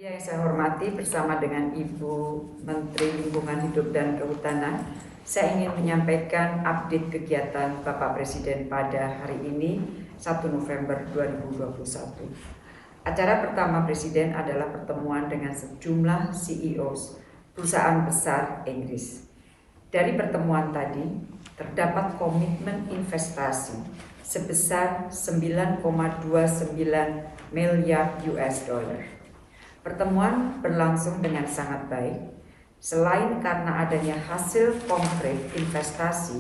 Yang saya hormati, bersama dengan Ibu Menteri Lingkungan Hidup dan Kehutanan, saya ingin menyampaikan update kegiatan Bapak Presiden pada hari ini, 1 November 2021. Acara pertama Presiden adalah pertemuan dengan sejumlah CEOs perusahaan besar Inggris. Dari pertemuan tadi, terdapat komitmen investasi sebesar 9,29 miliar US dollar. Pertemuan berlangsung dengan sangat baik. Selain karena adanya hasil konkret investasi,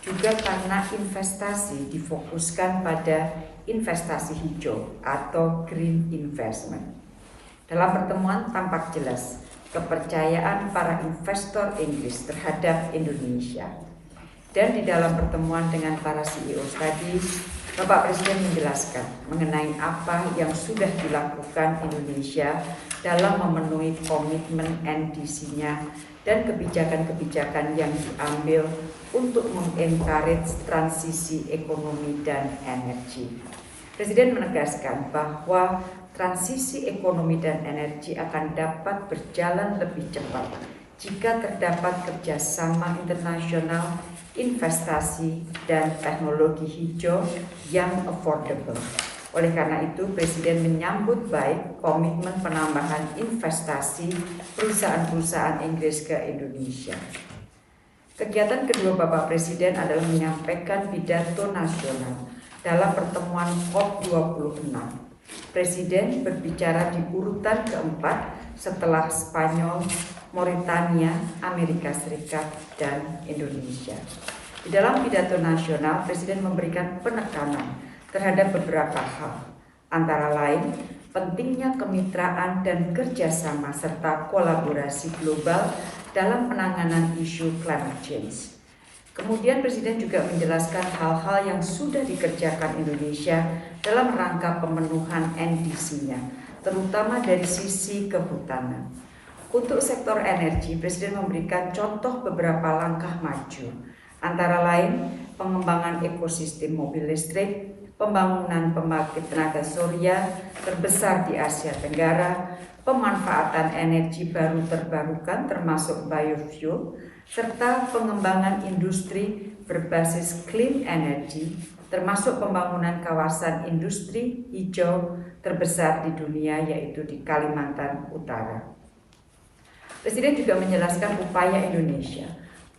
juga karena investasi difokuskan pada investasi hijau atau green investment. Dalam pertemuan tampak jelas kepercayaan para investor Inggris terhadap Indonesia. Dan di dalam pertemuan dengan para CEO tadi, Bapak Presiden menjelaskan mengenai apa yang sudah dilakukan Indonesia dalam memenuhi komitmen NDC-nya dan kebijakan-kebijakan yang diambil untuk mengencourage transisi ekonomi dan energi. Presiden menegaskan bahwa transisi ekonomi dan energi akan dapat berjalan lebih cepat jika terdapat kerjasama internasional, investasi, dan teknologi hijau yang affordable. Oleh karena itu, Presiden menyambut baik komitmen penambahan investasi perusahaan-perusahaan Inggris ke Indonesia. Kegiatan kedua Bapak Presiden adalah menyampaikan pidato nasional dalam pertemuan COP26. Presiden berbicara di urutan keempat setelah Spanyol, Mauritania, Amerika Serikat, dan Indonesia. Di dalam pidato nasional, Presiden memberikan penekanan terhadap beberapa hal, antara lain pentingnya kemitraan dan kerjasama serta kolaborasi global dalam penanganan isu climate change. Kemudian Presiden juga menjelaskan hal-hal yang sudah dikerjakan Indonesia dalam rangka pemenuhan NDC-nya, terutama dari sisi kehutanan. Untuk sektor energi, Presiden memberikan contoh beberapa langkah maju, antara lain pengembangan ekosistem mobil listrik, pembangunan pembangkit tenaga surya terbesar di Asia Tenggara, pemanfaatan energi baru terbarukan termasuk biofuel, serta pengembangan industri berbasis clean energy, termasuk pembangunan kawasan industri hijau terbesar di dunia yaitu di Kalimantan Utara. Presiden juga menjelaskan upaya Indonesia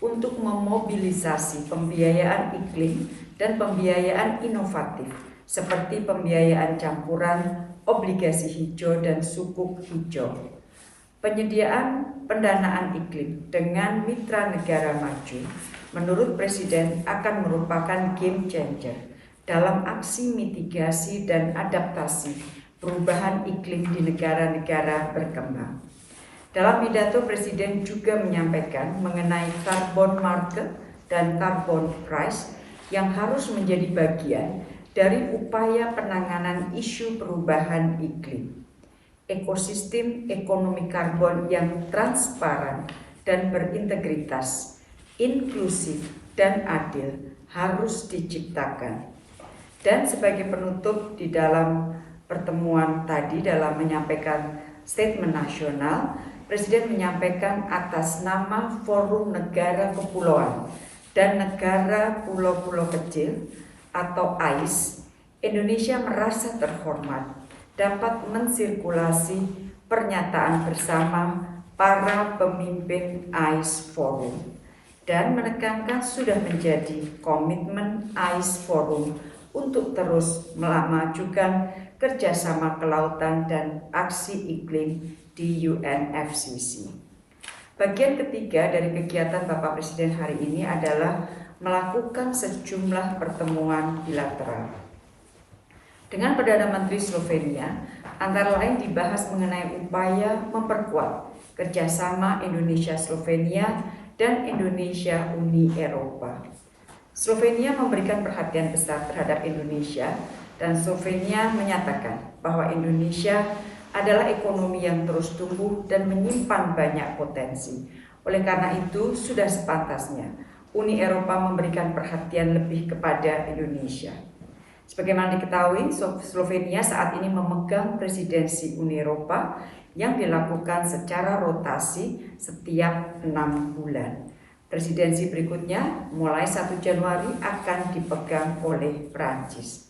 untuk memobilisasi pembiayaan iklim dan pembiayaan inovatif seperti pembiayaan campuran, obligasi hijau, dan sukuk hijau. Penyediaan pendanaan iklim dengan mitra negara maju menurut Presiden akan merupakan game changer dalam aksi mitigasi dan adaptasi perubahan iklim di negara-negara berkembang. Dalam pidato, Presiden juga menyampaikan mengenai carbon market dan carbon price yang harus menjadi bagian dari upaya penanganan isu perubahan iklim. Ekosistem ekonomi karbon yang transparan dan berintegritas, inklusif dan adil harus diciptakan. Dan sebagai penutup di dalam pertemuan tadi, dalam menyampaikan statement nasional, Presiden menyampaikan atas nama Forum Negara Kepulauan dan Negara Pulau-Pulau Kecil atau AIS, Indonesia merasa terhormat dapat mensirkulasi pernyataan bersama para pemimpin AIS Forum dan menekankan sudah menjadi komitmen AIS Forum untuk terus memajukan kerjasama kelautan dan aksi iklim di UNFCCC. Bagian ketiga dari kegiatan Bapak Presiden hari ini adalah melakukan sejumlah pertemuan bilateral. Dengan Perdana Menteri Slovenia, antara lain dibahas mengenai upaya memperkuat kerjasama Indonesia-Slovenia dan Indonesia-Uni Eropa. Slovenia memberikan perhatian besar terhadap Indonesia dan Slovenia menyatakan bahwa Indonesia adalah ekonomi yang terus tumbuh dan menyimpan banyak potensi. Oleh karena itu, sudah sepantasnya Uni Eropa memberikan perhatian lebih kepada Indonesia. Sebagaimana diketahui, Slovenia saat ini memegang presidensi Uni Eropa yang dilakukan secara rotasi setiap 6 bulan. Presidensi berikutnya mulai 1 Januari akan dipegang oleh Prancis.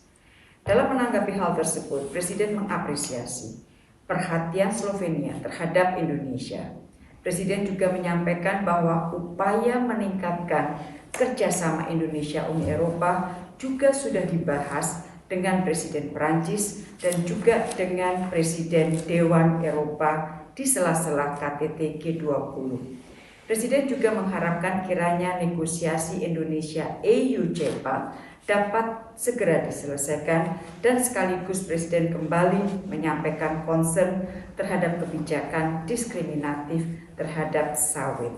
Dalam menanggapi hal tersebut, Presiden mengapresiasi perhatian Slovenia terhadap Indonesia. Presiden juga menyampaikan bahwa upaya meningkatkan kerjasama Indonesia-Uni Eropa juga sudah dibahas dengan Presiden Perancis dan juga dengan Presiden Dewan Eropa di sela-sela KTT G20. Presiden juga mengharapkan kiranya negosiasi Indonesia-EU-JEPA dapat segera diselesaikan dan sekaligus Presiden kembali menyampaikan concern terhadap kebijakan diskriminatif terhadap sawit.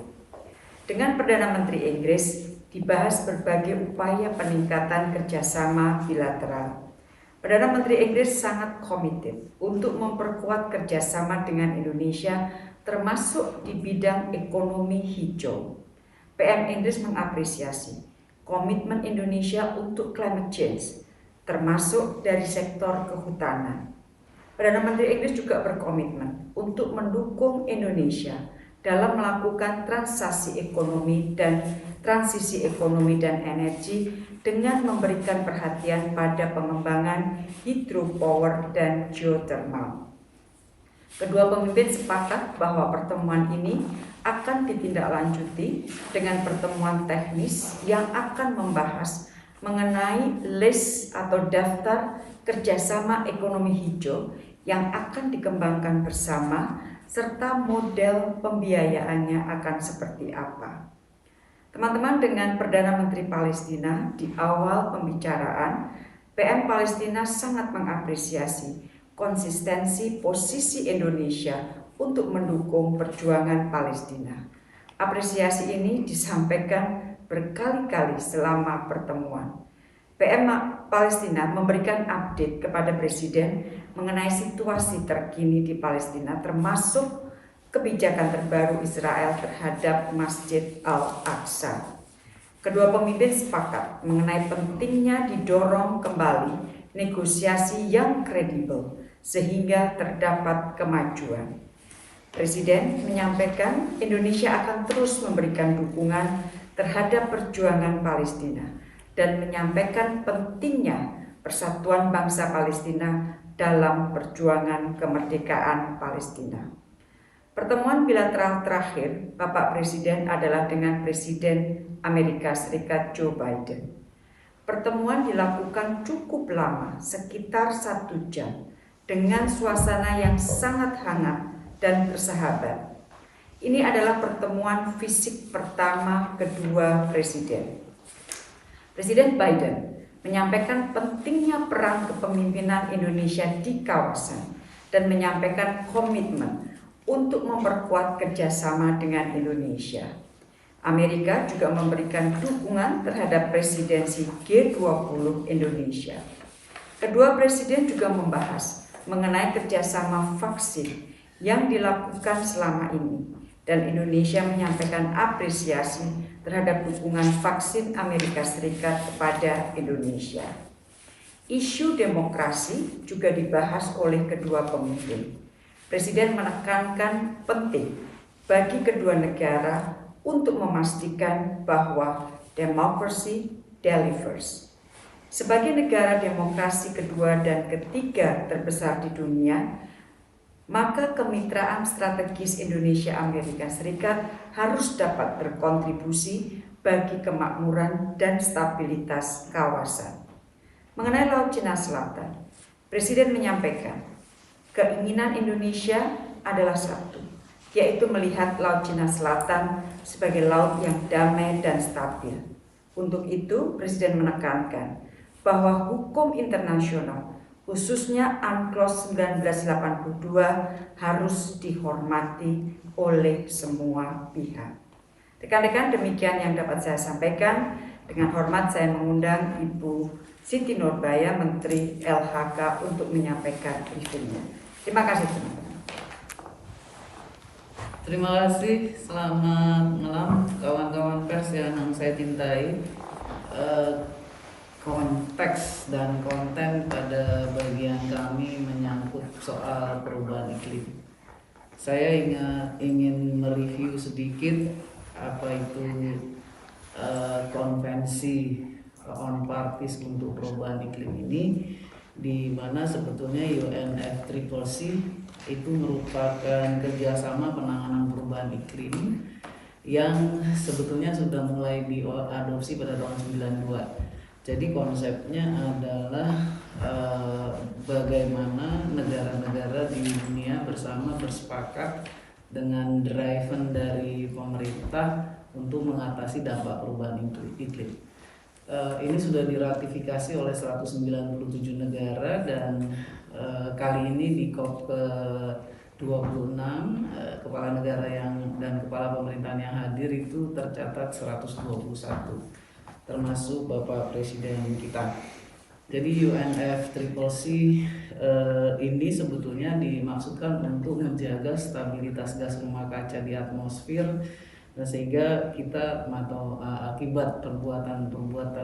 Dengan Perdana Menteri Inggris dibahas berbagai upaya peningkatan kerjasama bilateral. Perdana Menteri Inggris sangat komited untuk memperkuat kerjasama dengan Indonesia termasuk di bidang ekonomi hijau. PM Inggris mengapresiasi komitmen Indonesia untuk climate change, termasuk dari sektor kehutanan. Perdana Menteri Inggris juga berkomitmen untuk mendukung Indonesia dalam melakukan transisi ekonomi dan energi dengan memberikan perhatian pada pengembangan hydropower dan geothermal. Kedua pemimpin sepakat bahwa pertemuan ini akan ditindaklanjuti dengan pertemuan teknis yang akan membahas mengenai list atau daftar kerjasama ekonomi hijau yang akan dikembangkan bersama serta model pembiayaannya akan seperti apa. Teman-teman, dengan Perdana Menteri Palestina di awal pembicaraan, PM Palestina sangat mengapresiasi konsistensi posisi Indonesia untuk mendukung perjuangan Palestina. Apresiasi ini disampaikan berkali-kali selama pertemuan. PM Palestina memberikan update kepada Presiden mengenai situasi terkini di Palestina, termasuk kebijakan terbaru Israel terhadap Masjid Al-Aqsa. Kedua pemimpin sepakat mengenai pentingnya didorong kembali negosiasi yang kredibel sehingga terdapat kemajuan. Presiden menyampaikan Indonesia akan terus memberikan dukungan terhadap perjuangan Palestina dan menyampaikan pentingnya persatuan bangsa Palestina dalam perjuangan kemerdekaan Palestina. Pertemuan bilateral terakhir Bapak Presiden adalah dengan Presiden Amerika Serikat Joe Biden. Pertemuan dilakukan cukup lama, sekitar 1 jam, dengan suasana yang sangat hangat dan bersahabat. Ini adalah pertemuan fisik pertama kedua presiden. Presiden Biden menyampaikan pentingnya peran kepemimpinan Indonesia di kawasan dan menyampaikan komitmen untuk memperkuat kerjasama dengan Indonesia. Amerika juga memberikan dukungan terhadap presidensi G20 Indonesia. Kedua presiden juga membahas mengenai kerjasama vaksin yang dilakukan selama ini, dan Indonesia menyampaikan apresiasi terhadap dukungan vaksin Amerika Serikat kepada Indonesia. Isu demokrasi juga dibahas oleh kedua pemimpin. Presiden menekankan penting bagi kedua negara untuk memastikan bahwa democracy delivers. Sebagai negara demokrasi kedua dan ketiga terbesar di dunia, maka kemitraan strategis Indonesia-Amerika Serikat harus dapat berkontribusi bagi kemakmuran dan stabilitas kawasan. Mengenai Laut Cina Selatan, Presiden menyampaikan keinginan Indonesia adalah satu, yaitu melihat Laut Cina Selatan sebagai laut yang damai dan stabil. Untuk itu, Presiden menekankan bahwa hukum internasional, khususnya UNCLOS 1982, harus dihormati oleh semua pihak. Rekan-rekan, demikian yang dapat saya sampaikan. Dengan hormat saya mengundang Ibu Siti Nurbaya, Menteri LHK, untuk menyampaikan briefingnya. Terima kasih teman-teman. Terima kasih, selamat malam kawan-kawan pers yang saya cintai. konteks dan konten pada bagian kami menyangkut soal perubahan iklim. Saya ingin mereview sedikit apa itu konvensi on parties untuk perubahan iklim ini, di mana sebetulnya UNFCCC itu merupakan kerjasama penanganan perubahan iklim yang sebetulnya sudah mulai diadopsi pada tahun 92. Jadi konsepnya adalah bagaimana negara-negara di dunia bersama bersepakat dengan driven dari pemerintah untuk mengatasi dampak perubahan iklim. Ini sudah diratifikasi oleh 197 negara dan kali ini di COP ke-26 kepala negara dan kepala pemerintahan yang hadir itu tercatat 121, termasuk Bapak Presiden kita. Jadi UNFCCC ini sebetulnya dimaksudkan untuk menjaga stabilitas gas rumah kaca di atmosfer, sehingga kita atau akibat perbuatan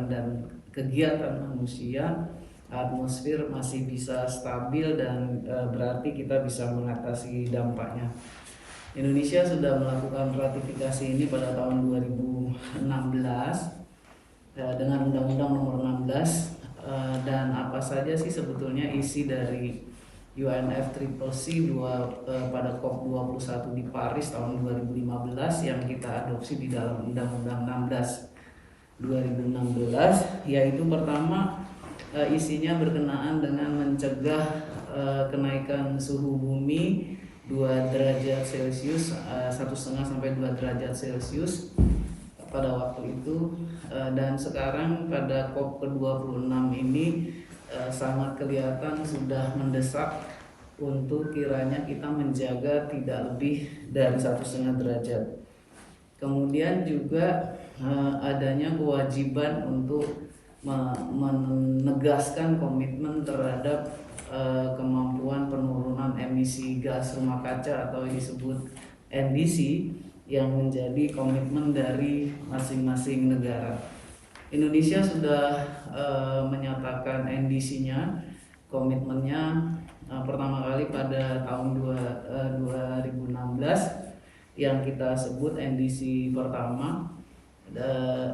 dan kegiatan manusia, atmosfer masih bisa stabil dan berarti kita bisa mengatasi dampaknya. Indonesia sudah melakukan ratifikasi ini pada tahun 2016 dengan Undang-Undang Nomor 16, dan apa saja sih sebetulnya isi dari UNFCCC pada COP21 di Paris tahun 2015 yang kita adopsi di dalam Undang-Undang 16 2016, yaitu pertama isinya berkenaan dengan mencegah kenaikan suhu bumi 2 derajat Celcius, 1,5 sampai 2 derajat Celcius pada waktu itu, dan sekarang pada COP ke-26 ini sangat kelihatan sudah mendesak untuk kiranya kita menjaga tidak lebih dari 1,5 derajat. Kemudian juga adanya kewajiban untuk menegaskan komitmen terhadap kemampuan penurunan emisi gas rumah kaca atau disebut NDC yang menjadi komitmen dari masing-masing negara. Indonesia sudah menyatakan NDC-nya, komitmennya pertama kali pada tahun 2016 yang kita sebut NDC pertama,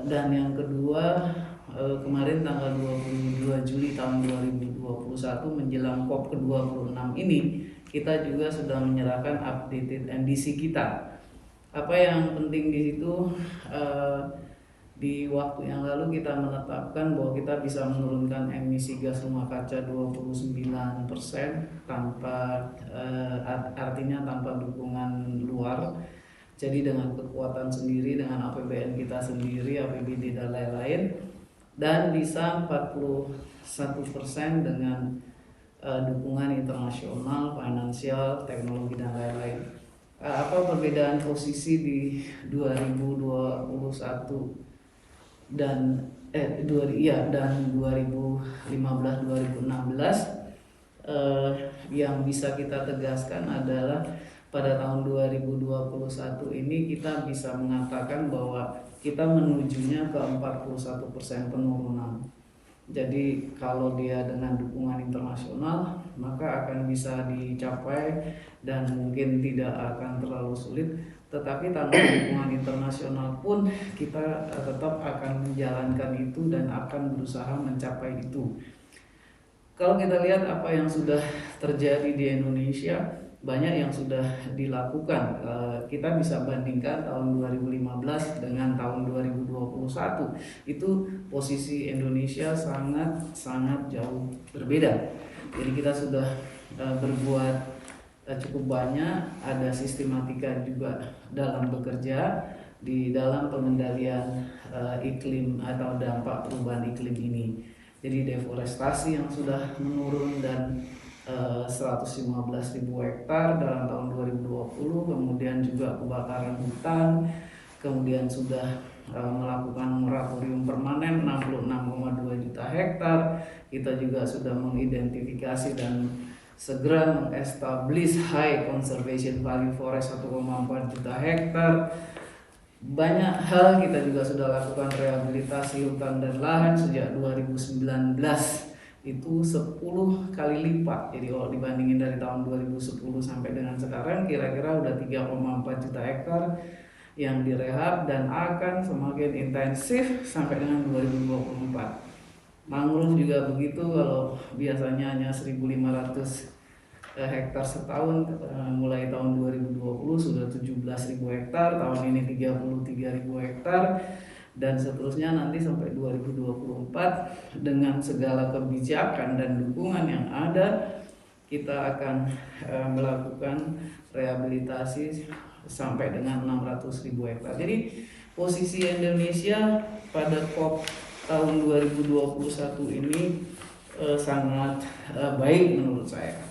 dan yang kedua kemarin tanggal 22 Juli tahun 2021 menjelang COP ke-26 ini kita juga sudah menyerahkan updated NDC kita. Apa yang penting di situ, di waktu yang lalu kita menetapkan bahwa kita bisa menurunkan emisi gas rumah kaca 29% tanpa artinya tanpa dukungan luar. Jadi dengan kekuatan sendiri, dengan APBN kita sendiri, APBD dan lain-lain, dan bisa 41% dengan dukungan internasional, finansial, teknologi dan lain-lain. Apa perbedaan posisi di 2021 dan 2015-2016 yang bisa kita tegaskan adalah pada tahun 2021 ini kita bisa mengatakan bahwa kita menujunya ke 41% penurunan. Jadi kalau dia dengan dukungan internasional maka akan bisa dicapai dan mungkin tidak akan terlalu sulit. Tetapi tanpa dukungan internasional pun kita tetap akan menjalankan itu dan akan berusaha mencapai itu. Kalau kita lihat apa yang sudah terjadi di Indonesia, banyak yang sudah dilakukan. Kita bisa bandingkan tahun 2015 dengan tahun 2021. Itu posisi Indonesia sangat jauh berbeda. Jadi kita sudah berbuat cukup banyak, ada sistematika juga dalam bekerja di dalam pengendalian iklim atau dampak perubahan iklim ini. Jadi deforestasi yang sudah menurun dan 115.000 hektar dalam tahun 2020, kemudian juga kebakaran hutan, kemudian sudah melakukan moratorium permanen 66,2 juta hektar. Kita juga sudah mengidentifikasi dan segera mengestablish high conservation value forest 1,4 juta hektar. banyak hal kita juga sudah lakukan rehabilitasi hutan dan lahan sejak 2019 itu 10 kali lipat. Jadi kalau dibandingin dari tahun 2010 sampai dengan sekarang kira-kira udah 3,4 juta hektar yang direhab dan akan semakin intensif sampai dengan 2024. Mangrove juga begitu, kalau biasanya hanya 1.500 hektar setahun, mulai tahun 2020 sudah 17.000 hektar, tahun ini 33.000 hektar, dan seterusnya nanti sampai 2024 dengan segala kebijakan dan dukungan yang ada kita akan melakukan rehabilitasi sampai dengan 600.000 hektar. Jadi posisi Indonesia pada COP tahun 2021 ini sangat baik menurut saya.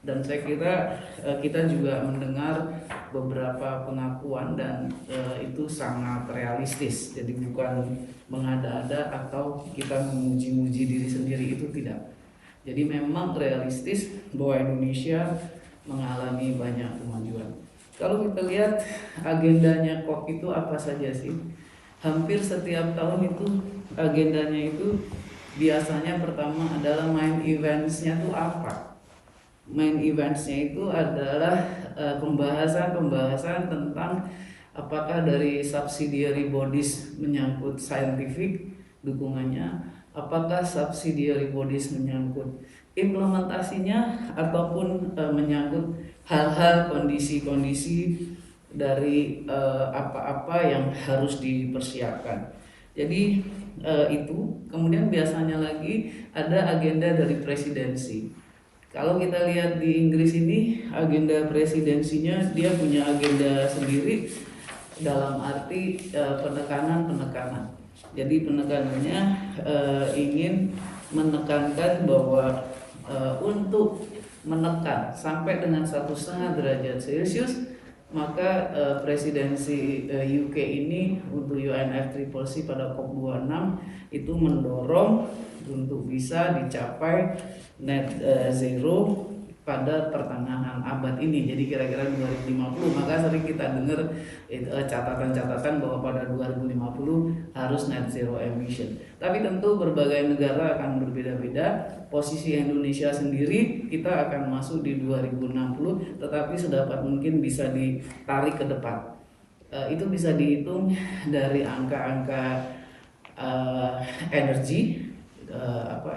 Dan saya kira kita juga mendengar beberapa pengakuan dan itu sangat realistis. Jadi bukan mengada-ada atau kita memuji-muji diri sendiri, itu tidak. Jadi memang realistis bahwa Indonesia mengalami banyak kemajuan. Kalau kita lihat agendanya COP itu apa saja sih? Hampir setiap tahun itu agendanya itu biasanya pertama adalah main eventsnya itu apa? Main eventsnya itu adalah pembahasan tentang apakah dari subsidiary bodies menyangkut scientific dukungannya, apakah subsidiary bodies menyangkut implementasinya, ataupun menyangkut hal-hal kondisi-kondisi dari apa-apa yang harus dipersiapkan. Jadi itu kemudian biasanya lagi ada agenda dari presidensi. Kalau kita lihat di Inggris ini agenda presidensinya dia punya agenda sendiri dalam arti penekanan. Jadi penekanannya ingin menekankan bahwa untuk menekan sampai dengan 1,5 derajat Celcius, maka presidensi UK ini untuk UNFCCC pada COP26 itu mendorong untuk bisa dicapai net zero pada pertengahan abad ini. Jadi kira-kira 2050. Maka sering kita dengar catatan-catatan bahwa pada 2050 harus net zero emission. Tapi tentu berbagai negara akan berbeda-beda. Posisi Indonesia sendiri kita akan masuk di 2060, tetapi sedapat mungkin bisa ditarik ke depan. Itu bisa dihitung dari angka-angka energi,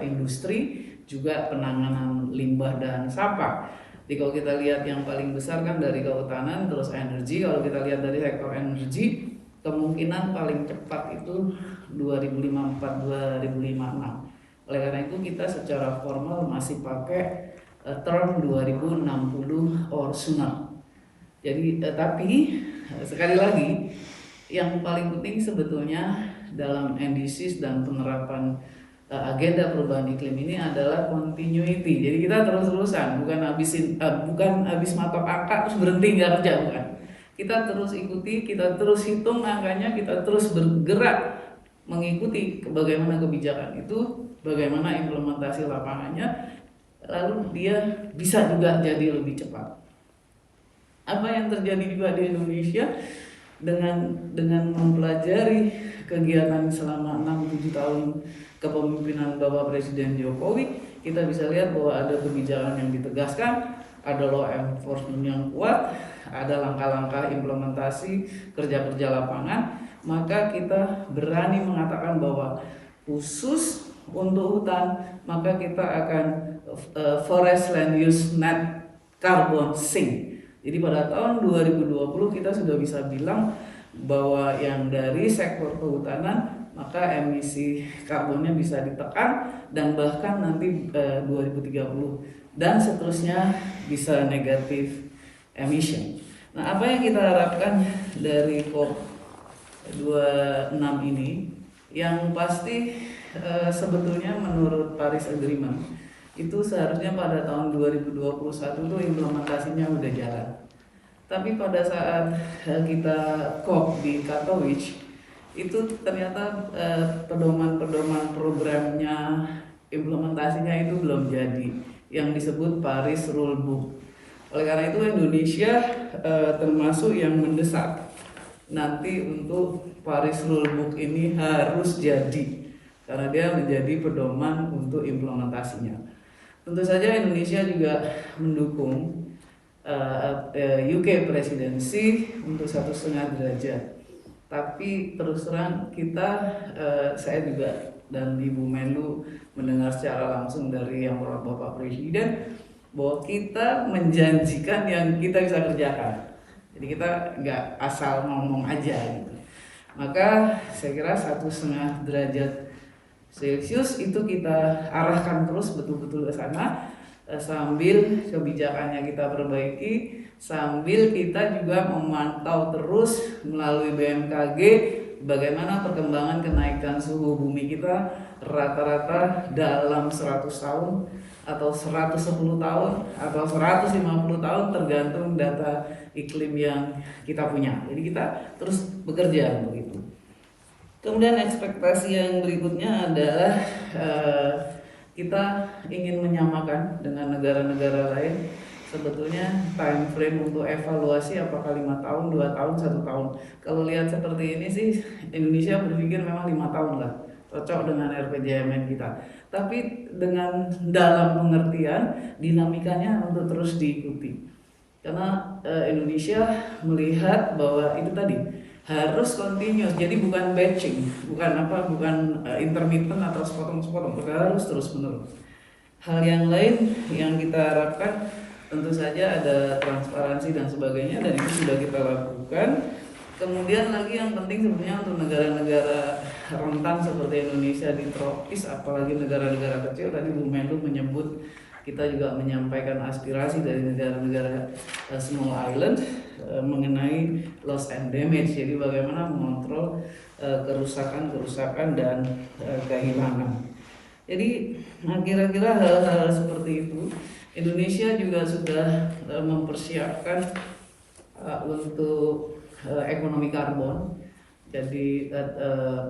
industri, juga penanganan limbah dan sampah. Jadi kalau kita lihat yang paling besar kan dari kehutanan, terus energi. Kalau kita lihat dari sektor energi, kemungkinan paling cepat itu 2054-2056. Oleh karena itu kita secara formal masih pakai term 2060 or sooner. Jadi tapi sekali lagi yang paling penting sebetulnya dalam NDCs dan penerapan agenda perubahan iklim ini adalah continuity. Jadi kita terus-terusan, bukan habis matok angka terus berhenti nggak kerja, bukan. Kita terus ikuti, kita terus hitung angkanya, kita terus bergerak mengikuti bagaimana kebijakan itu, bagaimana implementasi lapangannya, lalu dia bisa juga jadi lebih cepat. Apa yang terjadi juga di Indonesia dengan mempelajari kegiatan selama 6-7 tahun kepemimpinan Bapak Presiden Jokowi, kita bisa lihat bahwa ada kebijakan yang ditegaskan, ada law enforcement yang kuat, ada langkah-langkah implementasi kerja-kerja lapangan. Maka kita berani mengatakan bahwa khusus untuk hutan, maka kita akan forest land use net carbon sink. Jadi pada tahun 2020 kita sudah bisa bilang bahwa yang dari sektor kehutanan maka emisi karbonnya bisa ditekan, dan bahkan nanti 2030 dan seterusnya bisa negatif emission. Nah, apa yang kita harapkan dari COP26 ini? Yang pasti sebetulnya menurut Paris Agreement itu seharusnya pada tahun 2021 itu implementasinya udah jalan. Tapi pada saat kita COP di Katowice itu ternyata pedoman-pedoman programnya, implementasinya itu belum jadi, yang disebut Paris Rule Book. Oleh karena itu Indonesia termasuk yang mendesak nanti untuk Paris Rulebook ini harus jadi, karena dia menjadi pedoman untuk implementasinya. Tentu saja Indonesia juga mendukung UK presidensi untuk 1,5 derajat. Tapi terus terang saya juga dan Ibu Menlu mendengar secara langsung dari yang Bapak Presiden bahwa kita menjanjikan yang kita bisa kerjakan. Jadi kita nggak asal ngomong aja gitu. Maka saya kira 1,5 derajat Celcius itu kita arahkan terus betul-betul ke sana, sambil kebijakannya kita perbaiki, sambil kita juga memantau terus melalui BMKG bagaimana perkembangan kenaikan suhu bumi kita rata-rata dalam 100 tahun atau 110 tahun atau 150 tahun tergantung data iklim yang kita punya. Jadi kita terus bekerja untuk itu. Kemudian ekspektasi yang berikutnya adalah kita ingin menyamakan dengan negara-negara lain. Sebetulnya time frame untuk evaluasi apakah 5 tahun, 2 tahun, 1 tahun. Kalau lihat seperti ini sih Indonesia berpikir memang 5 tahun lah, cocok dengan RPJMN kita. Tapi dengan dalam pengertian dinamikanya untuk terus diikuti. Karena Indonesia melihat bahwa itu tadi harus continuous, jadi bukan batching, bukan intermittent atau sepotong-sepotong, harus terus menerus. Hal yang lain yang kita harapkan tentu saja ada transparansi dan sebagainya, dan itu sudah kita lakukan. Kemudian lagi yang penting sebenarnya untuk negara-negara rentan seperti Indonesia di tropis, apalagi negara-negara kecil, tadi Bu Menlu menyebut kita juga menyampaikan aspirasi dari negara-negara small island mengenai loss and damage, jadi bagaimana mengontrol kerusakan dan kehilangan. Jadi kira-kira hal-hal seperti itu Indonesia juga sudah mempersiapkan untuk ekonomi karbon. Jadi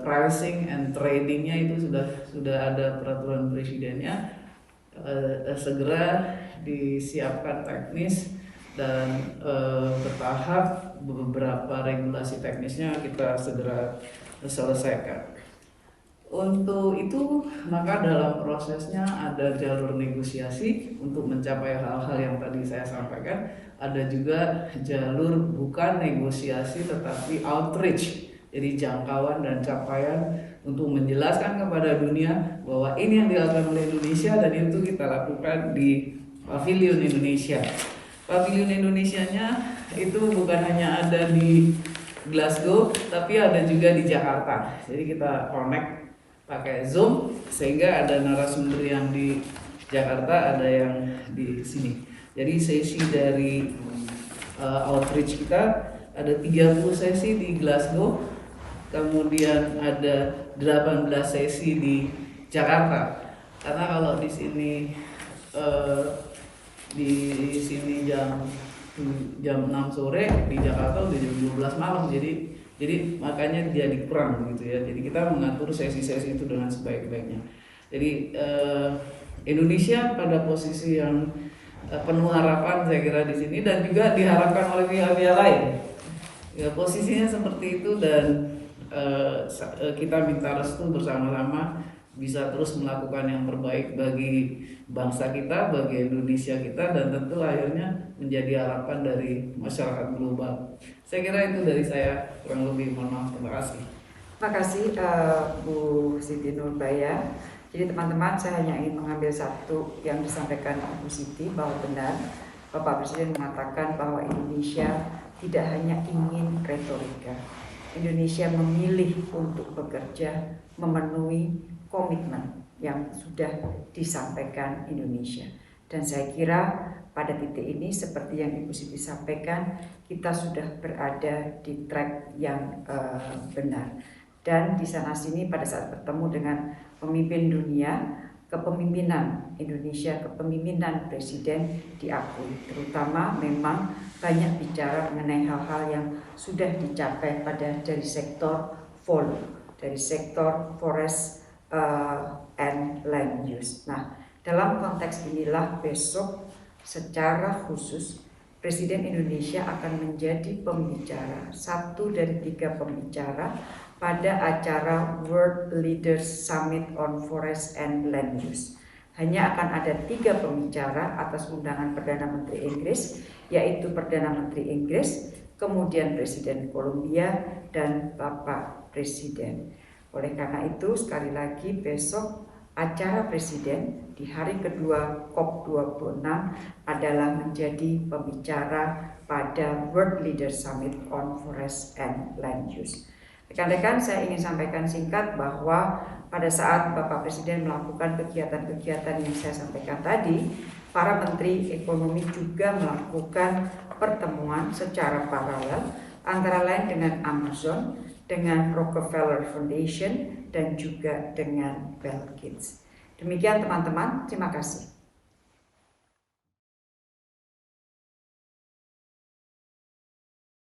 pricing and tradingnya itu sudah ada peraturan presidennya. Segera disiapkan teknis dan bertahap beberapa regulasi teknisnya kita segera selesaikan. Untuk itu maka dalam prosesnya ada jalur negosiasi untuk mencapai hal-hal yang tadi saya sampaikan. Ada juga jalur bukan negosiasi tetapi outreach, jadi jangkauan dan capaian untuk menjelaskan kepada dunia bahwa ini yang dilakukan oleh Indonesia dan itu kita lakukan di Pavilion Indonesia. Pavilion Indonesianya itu bukan hanya ada di Glasgow tapi ada juga di Jakarta. Jadi kita connect pakai Zoom sehingga ada narasumber yang di Jakarta, ada yang di sini. Jadi sesi dari outreach kita ada 30 sesi di Glasgow. Kemudian ada 18 sesi di Jakarta. Karena kalau di sini jam 6 sore, di Jakarta udah jam 12 malam. Jadi makanya jadi kurang gitu ya. Jadi kita mengatur sesi-sesi itu dengan sebaik-baiknya. Jadi Indonesia pada posisi yang penuh harapan saya kira di sini, dan juga diharapkan oleh pihak-pihak lain. Ya, posisinya seperti itu, dan kita minta restu bersama-sama bisa terus melakukan yang terbaik bagi bangsa kita, bagi Indonesia kita, dan tentu akhirnya menjadi harapan dari masyarakat global. Saya kira itu dari saya, kurang lebih. Mohon maaf. Terima kasih. Terima kasih Bu Siti Nurbaya. Jadi teman-teman, saya hanya ingin mengambil satu yang disampaikan Bu Siti, bahwa benar Bapak Presiden mengatakan bahwa Indonesia tidak hanya ingin retorika. Indonesia memilih untuk bekerja memenuhi komitmen yang sudah disampaikan Indonesia. Dan saya kira pada titik ini seperti yang Ibu Siti sampaikan, kita sudah berada di track yang benar. Dan di sana sini pada saat bertemu dengan pemimpin dunia, kepemimpinan Indonesia, kepemimpinan Presiden diakui. Terutama memang banyak bicara mengenai hal-hal yang sudah dicapai dari sektor volume, dari sektor forest and land use. Nah, dalam konteks inilah besok secara khusus Presiden Indonesia akan menjadi pembicara, satu dari 3 pembicara pada acara World Leaders Summit on Forest and Land Use. Hanya akan ada 3 pembicara atas undangan Perdana Menteri Inggris, yaitu Perdana Menteri Inggris, kemudian Presiden Kolombia, dan Bapak Presiden. Oleh karena itu, sekali lagi besok acara Presiden di hari kedua COP26 adalah menjadi pembicara pada World Leaders Summit on Forest and Land Use. Rekan-rekan, saya ingin sampaikan singkat bahwa pada saat Bapak Presiden melakukan kegiatan-kegiatan yang saya sampaikan tadi, para Menteri Ekonomi juga melakukan pertemuan secara paralel antara lain dengan Amazon, dengan Rockefeller Foundation, dan juga dengan Bill Gates. Demikian teman-teman, terima kasih.